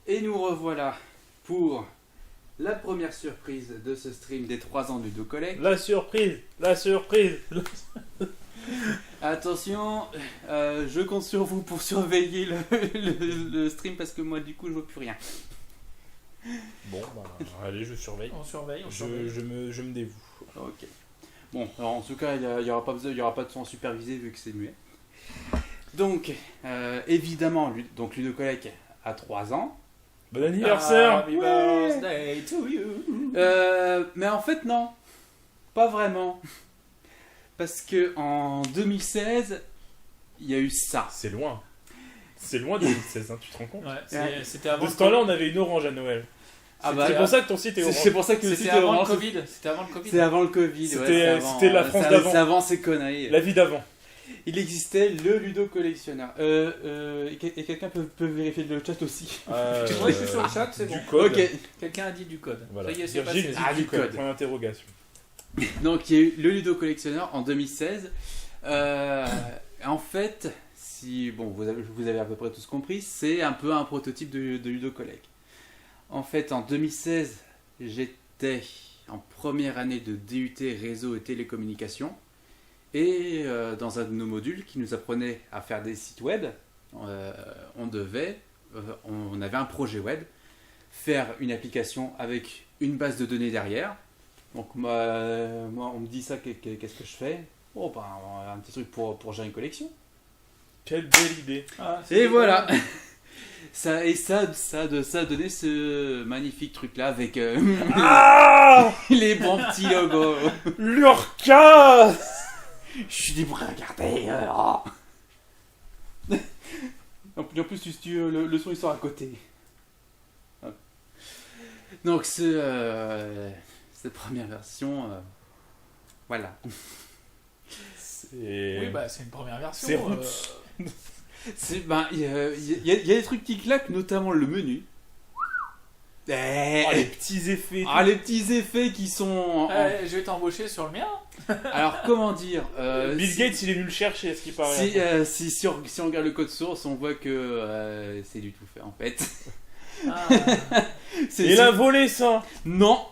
Et nous revoilà pour la première surprise de ce stream des 3 ans du Ludocollect. La surprise, la surprise. Attention, je compte sur vous pour surveiller le stream parce que moi du coup je vois plus rien. Bon, bah, allez, je surveille. On surveille. Je me dévoue. Ok. Bon, alors en tout cas, il n'y aura pas de son supervisé vu que c'est muet. Donc, évidemment, donc Ludocollect a 3 ans. Bon anniversaire. Happy birthday to you. Mais en fait, non. Pas vraiment. Parce que en 2016, il y a eu ça. C'est loin. C'est loin 2016, hein, tu te rends compte? Ouais, c'était avant. De ce temps-là, on avait une orange à Noël. Ah bah, C'est pour ça que ton site est orange. c'est pour ça que le site C'était est avant le orange. Covid. C'était avant le Covid. C'est avant le Covid. C'était la France d'avant. C'est avant ces conneries. La vie d'avant. Il existait le Ludo collectionneur. Et quelqu'un peut vérifier le chat aussi. Moi, je suis sur le chat, c'est bon. Du code. Ok. Quelqu'un a dit du code. Voilà. Ça y est, c'est J'ai passé. dit du du code. code. Point d'interrogation. Donc il y a eu le Ludo collectionneur en 2016. En fait, si bon, vous avez à peu près tous compris, c'est un peu un prototype de Ludo Collect. En fait, en 2016, j'étais en première année de DUT réseau et télécommunications. Et dans un de nos modules qui nous apprenait à faire des sites web, on avait un projet web, faire une application avec une base de données derrière. Donc moi on me dit ça, qu'est-ce que je fais? Oh, ben, un petit truc pour gérer une collection. Quelle belle idée. Ah, Et voilà. Ça a donné ce magnifique truc là avec Ah les bons petits logos. Lurka. Je suis libre à regarder. En plus, le son il sort à côté. Hop. Donc, cette première version, voilà. Oui, bah c'est une première version. C'est roots. Il y a des trucs qui claquent, notamment le menu. Oh, les petits effets. Les petits effets qui sont. Je vais t'embaucher sur le mien. Alors, comment dire Bill Gates, il est venu le chercher, est-ce qu'il paraît? Si on regarde le code source, on voit que c'est du tout fait en fait. Il a volé ça. Non,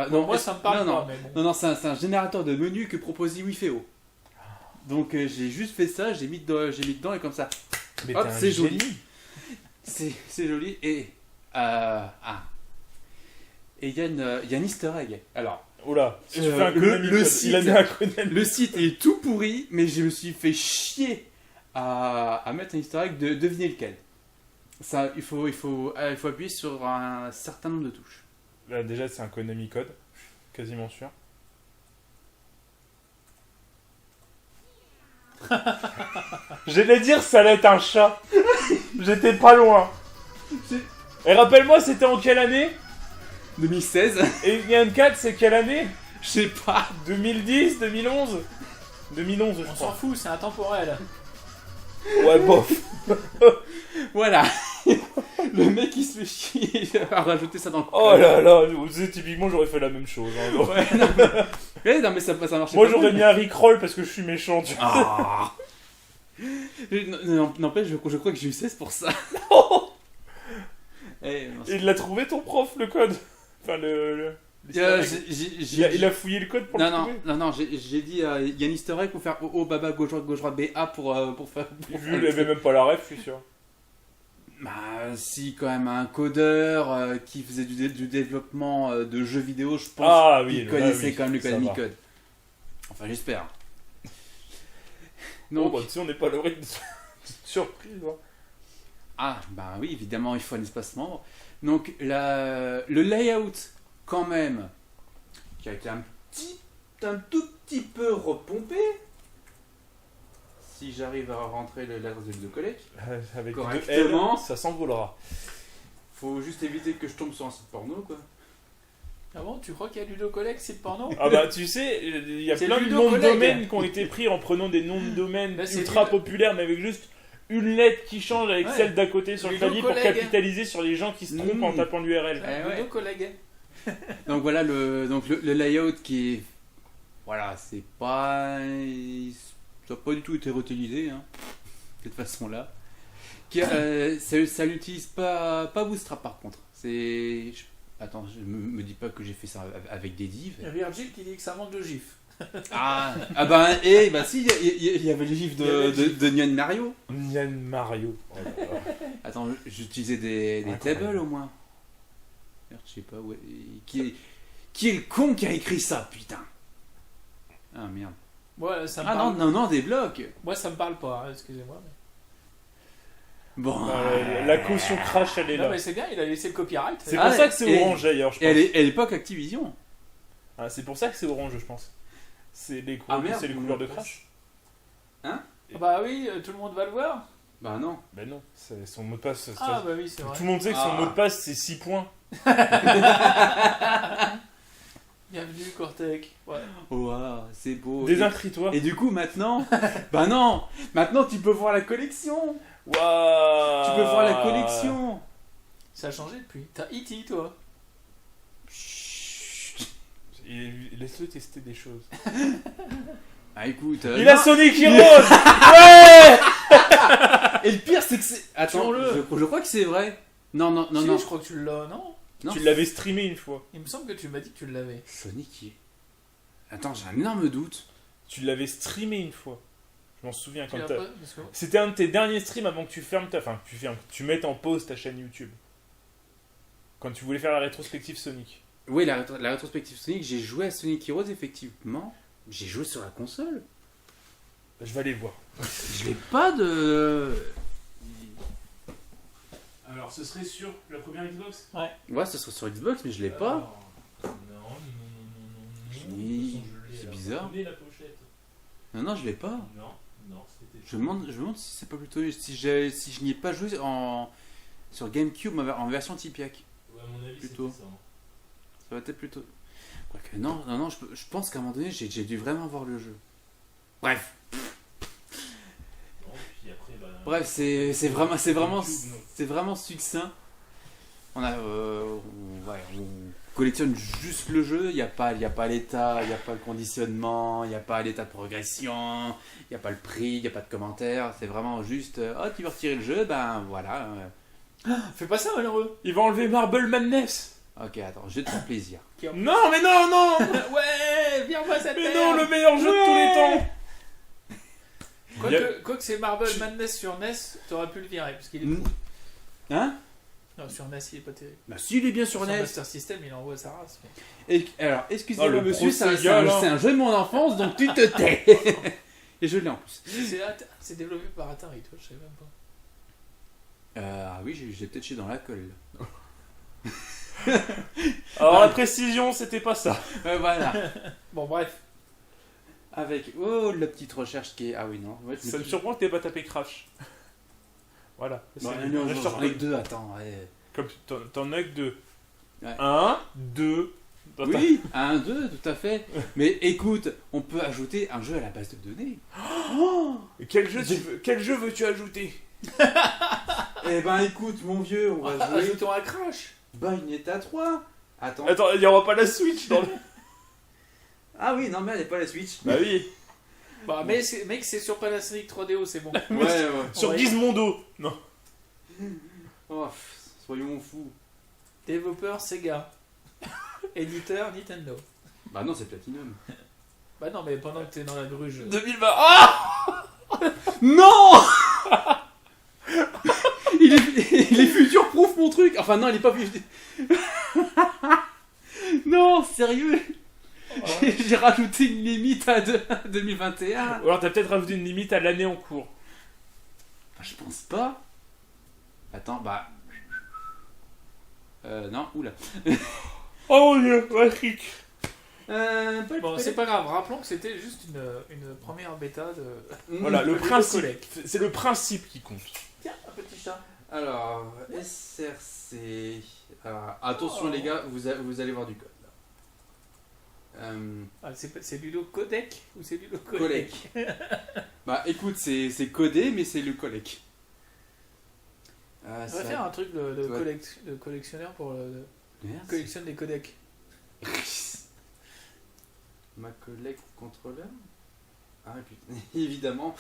non, moi ça me parle non, pas, mais bon. non, c'est un générateur de menu que propose Wifeo. Donc j'ai juste fait ça, j'ai mis dedans et comme ça. Mais hop, t'es un c'est joli. génie. C'est joli et et il y a un Easter egg. Alors. Oula, si tu fais un le Konami code, site- il a mis un Konami. Le site est tout pourri, mais je me suis fait chier à mettre un Easter egg de deviner lequel. Ça, il faut appuyer sur un certain nombre de touches. Là, déjà, c'est un Konami code, quasiment sûr. J'allais dire ça allait être un chat. J'étais pas loin. Et rappelle-moi, c'était en quelle année? 2016. Et Yann 4, c'est quelle année? Je sais pas. 2010, 2011 2011, je On s'en crois. fout, c'est intemporel. Ouais, bof. Voilà. Le mec il se fait chier à rajouter ça dans le Oh là là, typiquement, j'aurais fait la même chose. Hein. Ouais, non, mais ça marche. Moi, j'aurais mis un Rickroll parce que je suis méchant. Tu vois. Ah. N'empêche, je crois que j'ai eu 16 pour ça. Et il l'a trouvé ton prof, le code. Enfin, il a fouillé le code pour le trouver. Non, j'ai dit, il y a un easter egg pour faire OO, baba, gauche, droite, BA pour faire. Vu, il avait même pas la ref, je suis sûr. Bah, si, quand même, un codeur qui faisait du développement de jeux vidéo, je pense qu'il connaissait quand même le Konami Code. Enfin, j'espère. Donc, tu sais, on n'est pas à l'origine de surprise. Hein. Ah, bah oui, évidemment, il faut un espace membre. Donc, le layout, quand même, qui a été un tout petit peu repompé. Si j'arrive à rentrer l'adresse de Ludocollect avec correctement, ça s'envolera. Faut juste éviter que je tombe sur un site porno, quoi. Ah bon, tu crois qu'il y a Ludocollect, site porno? Ah bah tu sais, il y a C'est plein de Ludo noms de collègue. domaines qui ont été pris en prenant des noms de domaines Bah, c'est ultra Ludo- populaires mais avec juste une lettre qui change avec Ouais. celle d'à côté sur le Ludo clavier pour collègue. capitaliser sur les gens qui se trompent en tapant l'URL. Ouais. Ludocollect. Donc voilà, le layout qui est... Voilà, c'est pas... Ça n'a pas du tout été réutilisé, hein, de cette façon-là. Ça n'utilise pas Bootstrap par contre. Attends, je me dis pas que j'ai fait ça avec des divs. Il y a Virgil qui dit que ça manque de gif. Ah bah si, il y avait le gif de Nyan Mario. Nyan Mario. Oh là là. Attends, j'utilisais des tables au moins. Merde, je sais pas, ouais. Qui est le con qui a écrit ça, putain? Ah merde. Ouais, ça me Ah parle. non, des blocs. Moi, ça me parle pas, hein, excusez-moi. Mais... Bon. La caution crash, elle est Non, là. mais c'est bien, il a laissé le copyright. C'est Ah, pour ça que c'est et- orange d'ailleurs, je pense. Et à l'époque Activision. Ah, c'est pour ça que c'est orange, je pense. C'est les Ah, couleurs, merde, c'est les couleurs de crash. Ah bah oui, tout le monde va le voir. Bah non. Ben non, c'est son mot de passe. Ah bah oui, c'est vrai. Tout le monde sait que son Ah. mot de passe c'est 6 points. Bienvenue, Cortec. Ouais. Waouh, c'est beau. Désinscris-toi. Et du coup maintenant, bah non, maintenant tu peux voir la collection. Waouh. Tu peux voir la collection. Ça a changé depuis. T'as E.T. toi. Laisse-le tester des choses. Ah écoute. Il non. a Sonic Heroes. Ouais. Et le pire c'est que c'est. Attends, Tuons-le. je crois que c'est vrai. Non. Si, Non. je crois que tu l'as, non? Non. Tu l'avais streamé une fois. Il me semble que tu m'as dit que tu l'avais. Sonic. Attends, j'ai un énorme doute. Tu l'avais streamé une fois. Je m'en souviens Tu quand l'as t'as... pas parce que... C'était un de tes derniers streams avant que tu fermes ta... Enfin, tu mettes en pause ta chaîne YouTube. Quand tu voulais faire la rétrospective Sonic. Oui, la rétrospective Sonic, j'ai joué à Sonic Heroes effectivement. J'ai joué sur la console. Je vais aller voir. Je l'ai pas de. Alors, ce serait sur la première Xbox. Ouais, ça serait sur Xbox, mais je l'ai pas. Non. Oui, c'est bizarre. La pochette. Non, je l'ai pas. Non, c'était... Je me demande si c'est pas plutôt si je n'y ai pas joué sur GameCube en version Tipiak. Ouais, à mon avis, Plutôt. c'était ça. Ça va être plutôt. Quoique non, je pense qu'à un moment donné j'ai dû vraiment voir le jeu. Bref, Non, puis après, bref, c'est vraiment succinct. On collectionne juste le jeu. Il n'y a pas l'état, il n'y a pas le conditionnement, il n'y a pas l'état de progression, il n'y a pas le prix, il n'y a pas de commentaires. C'est vraiment juste, tu veux retirer le jeu, ben voilà. Fais pas ça, malheureux. Il va enlever Marble Madness. Ok, attends, je vais te faire plaisir. Non, mais non. Ouais, viens moi cette Mais non, le meilleur jeu de tous les temps. Quoique c'est Marble Madness sur NES, t'aurais pu le virer parce qu'il est fou. Hein? Non, sur NES il est pas terrible. Bah si, il est bien sur NES. Master System il envoie sa race. Mais... Alors, excusez-moi Oh, le monsieur, c'est procégal, hein. c'est un jeu de mon enfance, donc tu te tais. Et je l'ai en plus. C'est développé par Atari, toi, je sais même pas. Ah oui, j'ai peut-être chié dans la colle. Alors, la précision, c'était pas ça. Voilà. Bon, bref. Avec la petite recherche qui est. Ah oui, non. Ouais, Ça me surprend que t'aies pas tapé Crash. Voilà. Bon, C'est- non, je te j'en ai reconnais. que deux, attends. Ouais. Comme t'en as que 2. Ouais. 1, 2. Oui, un, deux, tout à fait. Mais écoute, on peut ajouter un jeu à la base de données. Quel jeu veux-tu ajouter? Eh ben écoute, mon vieux, on va jouer Ajoutons un Crash. Bayonetta 3. Attends. Attends, il n'y aura pas la Switch dans le... Ah oui, non, mais elle n'est pas la Switch. Bah oui. Bah, mais mec, c'est sur Panasonic 3DO, c'est bon. Ouais. Sur Ouais. Gizmondo. Non. Oh, soyons fous. Développeur Sega. Éditeur Nintendo. Bah non, c'est Platinum. Bah non, mais pendant que t'es dans la gruge. 2020. Ah Non. il est future-proof mon truc. Enfin non, il est pas future. Non, sérieux. J'ai rajouté une limite à 2021. Ou alors t'as peut-être rajouté une limite à l'année en cours. Enfin, je pense pas. Attends, bah. Non, oula. Oh mon dieu, ouais, Rick. Bon, c'est pas grave, rappelons que c'était juste une première bêta de. Voilà, le Ludo principe. Collect. C'est le principe qui compte. Tiens, un petit chat. Alors, SRC. Alors, attention les gars, vous allez voir du code là. Ah, c'est Ludo Codec ou c'est Ludo Collec. Bah écoute, c'est codé, mais c'est le collec. On va faire un truc de Ouais. collectionneur pour Merde, collectionne des codecs. ma collègue contrôleur. Ah putain, évidemment.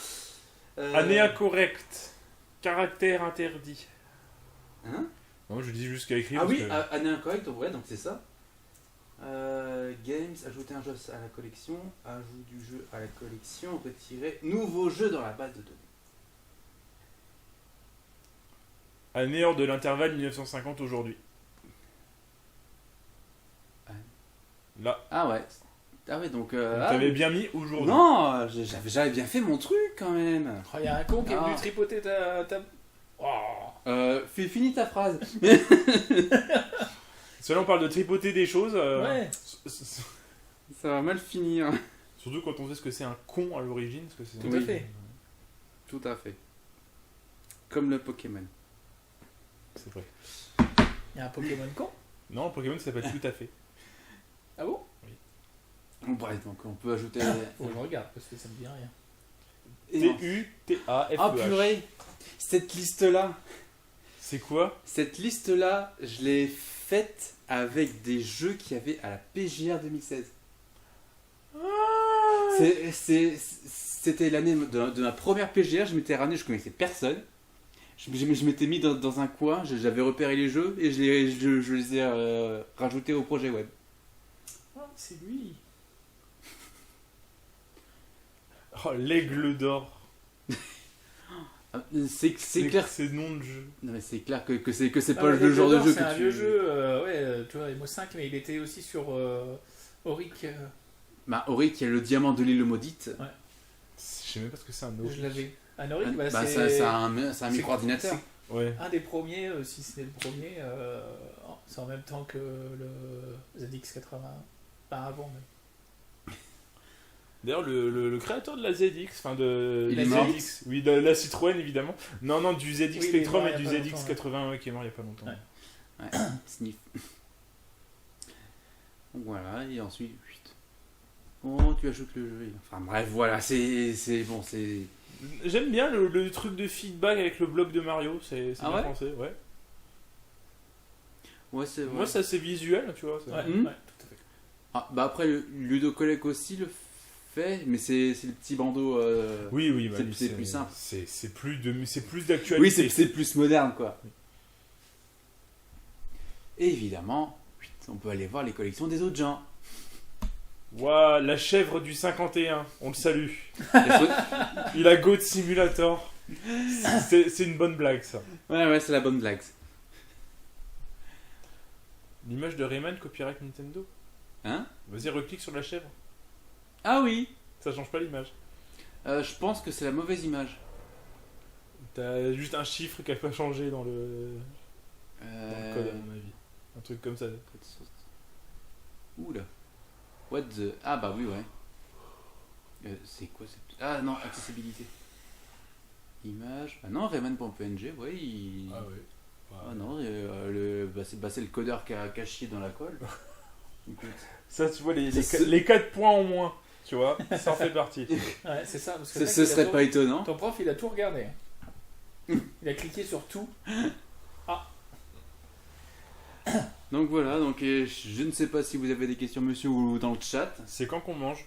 Année incorrecte. Caractère interdit. Hein? Non, je dis juste qu'à écrire. Ah parce oui, que- année incorrecte, ouais, donc c'est ça. Games, ajouter un jeu à la collection, ajout du jeu à la collection, retirer nouveau jeu dans la base de données. Année hors de l'intervalle 1950 aujourd'hui. Ah. Là. Ah ouais. Ah ouais, donc... T'avais bien mis aujourd'hui. Non, j'avais bien fait mon truc quand même. Il y a un con qui est venu Ah. tripoter ta... Oh. Finis ta phrase. Si là on parle de tripoter des choses. Ouais. Ça va mal finir. Surtout quand on sait ce que c'est un con à l'origine. Parce que c'est... Tout à fait. Tout à fait. Comme le Pokémon. C'est vrai. Il y a un Pokémon con. Non, Pokémon ça s'appelle tout à fait. Ah bon? Bon, bref, donc on peut ajouter... Faut que je regarde parce que ça me dit rien. T-U-T-A-F-E-H. Ah purée. Cette liste-là, C'est quoi? je l'ai faite avec des jeux qu'il y avait à la PGR 2016. C'était l'année de ma première PGR, je m'étais ramené, je connaissais personne. Je m'étais mis dans un coin, j'avais repéré les jeux et je les ai rajoutés au projet web. Ah, c'est lui. Oh, l'aigle d'or. Ah, c'est clair. C'est le nom de jeu. Non mais c'est clair que c'est pas Ah, le genre de jeu c'est que un tu... vieux jeu, tu vois, Emo 5, mais il était aussi sur Auric. Bah Ori qui est le diamant de l'île maudite. Je sais même pas ce que c'est un Je Auric. l'avais. Un Auric, Bah, c'est un micro-ordinateur. Ouais. un des premiers, si ce n'est le premier. C'est en même temps que le ZX80. Pas avant, même. D'ailleurs, le créateur de la ZX, enfin de Il la est mort. ZX, oui, de la Citroën évidemment. Non, du ZX Oui, il est Spectrum mort et il y du a pas ZX longtemps, 80 ouais, qui est mort il y a pas longtemps. Ouais. Ouais, sniff. Donc voilà, et ensuite, oh, tu ajoutes le jeu. Enfin bref, voilà, c'est bon, c'est... J'aime bien le truc de feedback avec le bloc de Mario, c'est Ah bien ouais pensé, ouais. Ouais, c'est vrai. Moi, c'est assez visuel, tu vois. Ouais, ça. ouais, Hmm. tout à fait. Ah, bah après, le Ludocolec aussi le fait, mais c'est le petit bandeau... Oui, bah, C'est- lui, c'est plus simple. C'est plus d'actualité. Oui, c'est plus moderne, quoi. Et évidemment, on peut aller voir les collections des autres gens. Ouah, la chèvre du 51, on le salue. ouais, Il a Goat Simulator. C'est une bonne blague, ça. ouais, c'est la bonne blague. L'image de Rayman copyright Nintendo. Hein? Vas-y, reclique sur la chèvre. Ah oui, Ça change pas l'image. je pense que c'est la mauvaise image. T'as juste un chiffre qui a pas changé dans le code, à mon avis. Un truc comme ça. Code source. Oula. What the... Ah bah oui, ouais. C'est quoi cette... Ah non, accessibilité. Image... Ah non, Rayman.png, ouais, il... ouais. Ah non, c'est le codeur qui a chié dans la colle. Écoute. Ça, tu vois, Ça, les 4 points en moins, tu vois, ça en fait partie. Ouais, c'est ça. Parce que Ce le mec, il a serait tout- pas étonnant. Ton prof, il a tout regardé. Il a cliqué sur tout. Donc voilà, donc je ne sais pas si vous avez des questions, monsieur, ou dans le chat. C'est quand qu'on mange?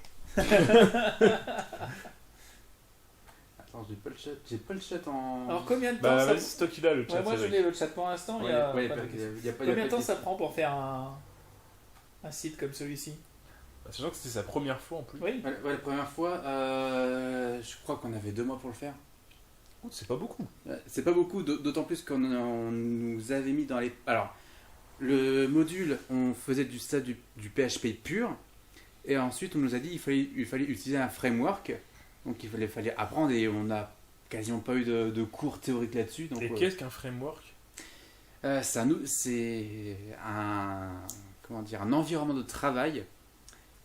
Attends, j'ai pas le chat en... Alors, combien de temps Bah, ça vas-y, c'est toi qui l'as, le chat. Ouais, moi, je Cédric. l'ai le chat pour l'instant. Ouais, il y a ouais, pas y a de pas- question. y a pas- y a Combien pas de temps de ça prend pour faire un site comme celui-ci? Bah, sachant que c'était sa première fois en plus. Oui. Ouais, la première fois, je crois qu'on avait 2 mois pour le faire. Oh, c'est pas beaucoup. C'est pas beaucoup, d'autant plus qu'on nous avait mis dans les... Alors, le module, on faisait du PHP pur, et ensuite on nous a dit il fallait utiliser un framework, donc il fallait apprendre, et on n'a quasiment pas eu de cours théoriques là-dessus. Donc, Et qu'est-ce qu'un framework? c'est un environnement de travail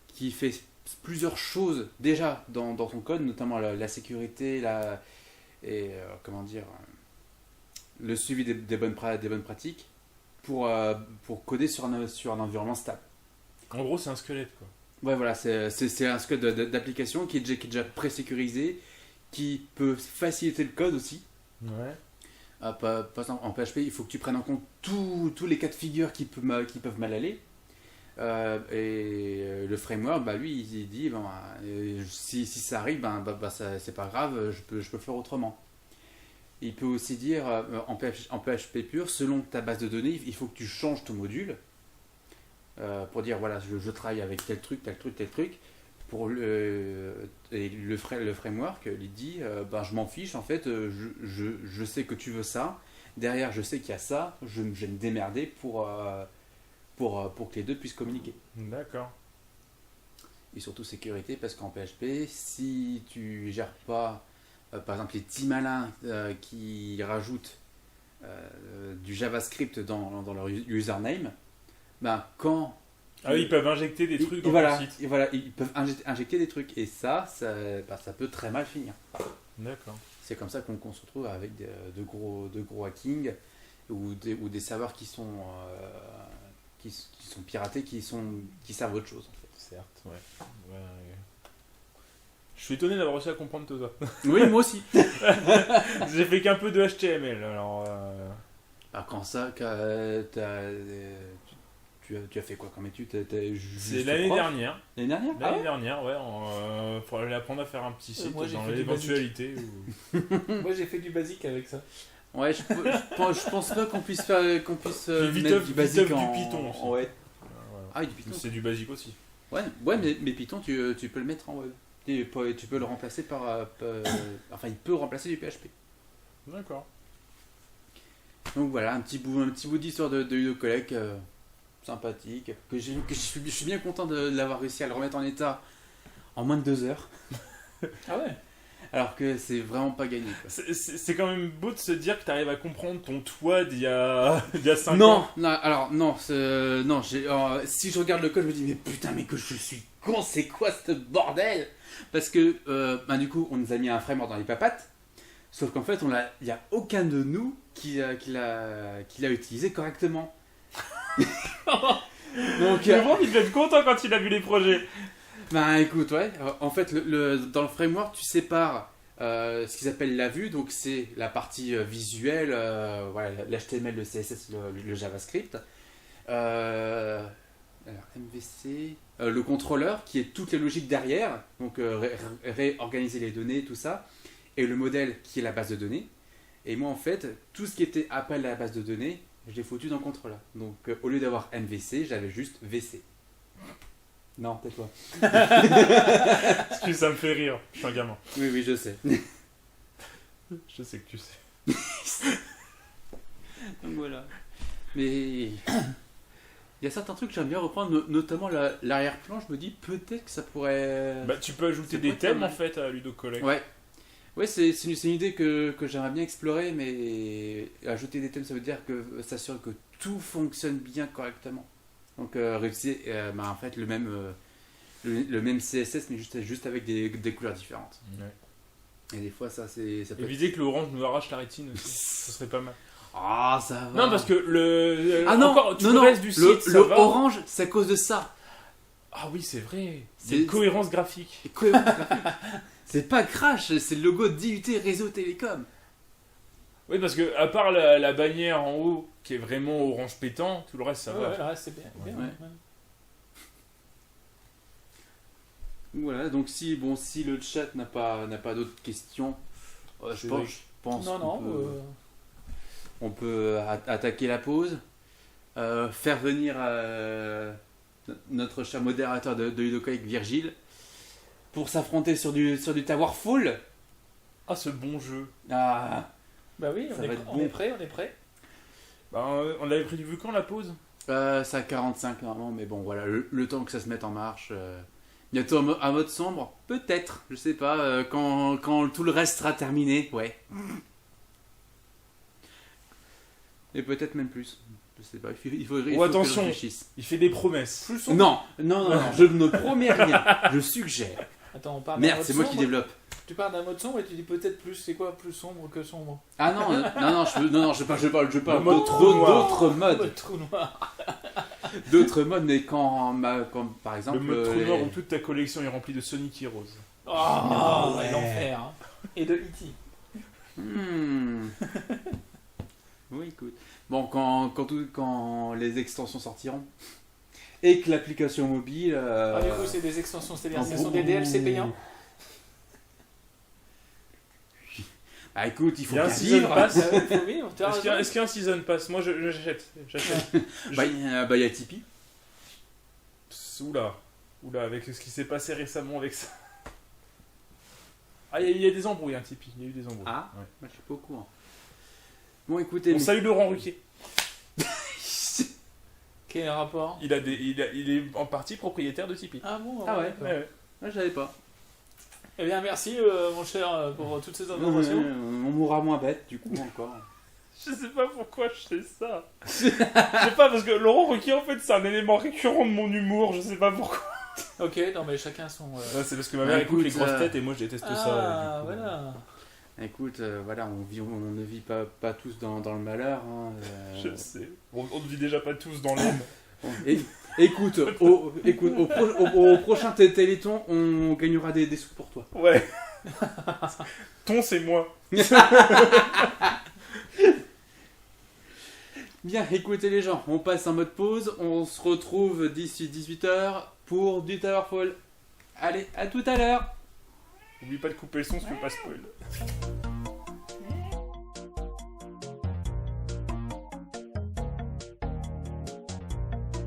qui fait plusieurs choses déjà dans son code, notamment la sécurité, le suivi des bonnes pratiques pour coder sur un environnement stable. En gros, c'est un squelette, quoi. Ouais, voilà, c'est un squelette d'application qui est déjà pré-sécurisé, qui peut faciliter le code aussi. Ouais. Par exemple, en PHP, il faut que tu prennes en compte tous les cas de figure qui peuvent mal aller. Et le framework, bah, lui, il dit si ça arrive, c'est pas grave, je peux faire autrement. Il peut aussi dire en PHP pur, selon ta base de données, il faut que tu changes ton module pour dire voilà, je travaille avec tel truc, tel truc, tel truc. Et le framework, il dit ben, je m'en fiche, en fait, je sais que tu veux ça. Derrière, je sais qu'il y a ça. Je vais me démerder pour que les deux puissent communiquer. D'accord. Et surtout sécurité, parce qu'en PHP, si tu gères pas, par exemple, les petits malins qui rajoutent du JavaScript dans leur username, ben, quand... Ah oui, ils peuvent injecter des trucs dans voilà, le site. et voilà, ils peuvent injecter des trucs. Et ça peut très mal finir. D'accord. C'est comme ça qu'on se retrouve avec de gros hackings ou des serveurs qui sont piratés, qui servent autre chose, en fait. Certes, ouais. Je suis étonné d'avoir réussi à comprendre tout ça. Oui, moi aussi. J'ai fait qu'un peu de HTML, alors... Quand tu as fait quoi comme étude? C'est l'année dernière. L'année dernière? L'année dernière, ouais. Faut aller apprendre à faire un petit site moi, j'ai dans fait du l'éventualité. Moi j'ai fait du basique avec ça. Ouais, je pense pas qu'on puisse mettre du basique du en Python aussi. ouais. Voilà. Ah, du Python. C'est du basique aussi. Ouais, mais Python, tu peux le mettre en web. Tu peux le remplacer par... enfin, il peut remplacer du PHP. D'accord. Donc voilà, un petit bout d'histoire de Ludo Collect sympathique. Que je suis bien content de l'avoir réussi à le remettre en état en moins de 2 heures. Ah ouais. Alors que c'est vraiment pas gagné, quoi. C'est quand même beau de se dire que tu arrives à comprendre ton toit d'il y a 5 Non, ans. non, alors non, si je regarde le code, je me dis mais putain, mais que je suis con, c'est quoi ce bordel? Parce que du coup, on nous a mis un framework dans les papates, sauf qu'en fait, il n'y a aucun de nous qui l'a utilisé correctement. Donc, Mais bon, il devait être content quand il a vu les projets. bah écoute, ouais, en fait, dans le framework, tu sépares ce qu'ils appellent la vue, donc c'est la partie visuelle, voilà, l'HTML, le CSS, le JavaScript. Alors, MVC, le contrôleur qui est toutes les logiques derrière, donc réorganiser les données, tout ça, et le modèle qui est la base de données. Et moi, en fait, tout ce qui était appel à la base de données, je l'ai foutu dans le contrôleur. Donc, au lieu d'avoir MVC, j'avais juste VC. Non, tais-toi. Parce que ça me fait rire. Je suis un gamin. Oui, je sais. Je sais que tu sais. Donc voilà. Mais il y a certains trucs que j'aime bien reprendre, notamment l'arrière-plan. Je me dis peut-être que ça pourrait. Bah, tu peux ajouter Ça des pourrait être thèmes pas mal. en fait à Ludo Collect. Ouais, c'est une idée que j'aimerais bien explorer, mais ajouter des thèmes, ça veut dire s'assurer que tout fonctionne bien correctement. Donc réussir en fait le même CSS, mais juste avec des couleurs différentes. Ouais. Et des fois, ça peut être... Éviter que l'orange nous arrache la rétine aussi. Ce serait pas mal. Ah, ça va. Non, parce que non, tout le reste du site, ça le va. orange, c'est à cause de ça. Ah oui, c'est vrai. C'est- C'est une cohérence graphique. Et cohérence graphique. C'est pas Crash, c'est le logo d'IUT Réseau Télécom. Oui, parce que à part la bannière en haut qui est vraiment orange pétant, tout le reste ça va. Ouais, le reste, c'est bien. bien, Ouais. ouais. Voilà, donc si le chat n'a pas d'autres questions, je pense Non, on peut attaquer la pause, faire venir notre cher modérateur de Ludo Collect, Virgile, pour s'affronter sur du Towerfall. Ah, ce bon jeu. Ah, Bah oui, Ça on va est être on bon. est prêt, on est prêt. Bah, on l'avait prévu quand la pause? c'est à 45 normalement, mais bon, voilà, le temps que ça se mette en marche. Bientôt un mode sombre, peut-être, je sais pas, quand tout le reste sera terminé, ouais. Et peut-être même plus, je sais pas, il faut que attention. je réfléchisse. Il fait des promesses. Plus sombre. Non, je ne promets rien, je suggère. Attends, on parle d'un Merde, mode c'est moi qui sombre. développe. Tu parles d'un mode sombre et tu dis peut-être plus, c'est quoi plus sombre que sombre? Ah je parle mode trou noir. d'autres modes. Mode trou noir. D'autres modes, mais quand par exemple... Le mode trou les- noir où toute ta collection est remplie de Sonic Heroes. Oh, ouais. l'enfer. Hein. Et de E.T. Oui, écoute. Bon, quand les extensions sortiront et que l'application mobile. Ah, du coup, c'est des extensions, c'est-à-dire en ce gros- sont des DLC payants. Ah écoute, il faut Il y a un bien season vivre. pass. Il faut vivre, t'as raison. Est-ce qu'il y a un season pass? Moi, j'achète. J'achète. Bah, il y a Tipeee. Oula, avec ce qui s'est passé récemment avec ça. Ah, il y a des embrouilles, hein, Tipeee. Il y a eu des embrouilles. Ah, Ouais. moi je suis pas au courant. Bon, écoutez, On salue Laurent Ruquier. Quel est le rapport? Il est en partie propriétaire de Tipeee. Ah bon? Ah ouais. d'accord. Ouais, ouais. moi je savais pas. Eh bien, merci, mon cher, pour toutes ces On informations. mourra moins bête, du coup, encore. Je sais pas pourquoi je fais ça. Je sais pas, parce que Laurent Ruquier, en fait, c'est un élément récurrent de mon humour. Je sais pas pourquoi. Ok, non, mais chacun son. Ouais, c'est parce que ma Bah, mère écoute les écoute, grosses têtes et moi, je déteste ça. Ah, du coup. voilà. Écoute, voilà, on ne vit pas tous dans le malheur. Hein, Je sais. On ne vit déjà pas tous dans l'âme. bon, écoute, au prochain Téléthon, on gagnera des sous pour toi. Ouais. Ton, c'est moi. Bien, écoutez les gens, on passe en mode pause. On se retrouve d'ici 18h pour du Towerfall. Allez, à tout à l'heure. N'oublie pas de couper le son, si tu veux pas spoil.